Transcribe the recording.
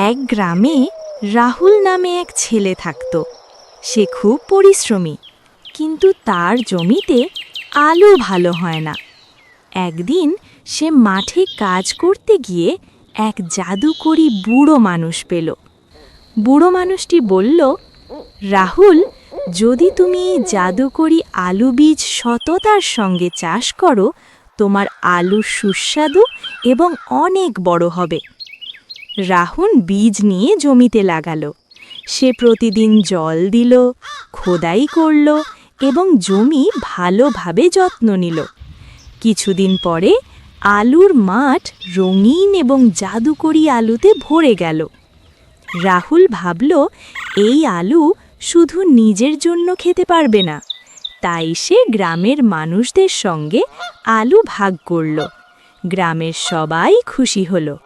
এক গ্রামে রাহুল নামে এক ছেলে থাকত। সে খুব পরিশ্রমী, কিন্তু তার জমিতে আলু ভালো হয় না। একদিন সে মাঠে কাজ করতে গিয়ে এক জাদুকরী বুড়ো মানুষ পেল। বুড়ো মানুষটি বলল, রাহুল, যদি তুমি এই জাদুকরী আলু বীজ সততার সঙ্গে চাষ করো, তোমার আলু সুস্বাদু এবং অনেক বড় হবে। রাহুল বীজ নিয়ে জমিতে লাগালো। সে প্রতিদিন জল দিল, খোদাই করল এবং জমি ভালোভাবে যত্ন নিল। কিছুদিন পরে আলুর মাঠ রঙিন এবং জাদুকরী আলুতে ভরে গেল। রাহুল ভাবল, এই আলু শুধু নিজের জন্য খেতে পারবে না, তাই সে গ্রামের মানুষদের সঙ্গে আলু ভাগ করল। গ্রামের সবাই খুশি হলো।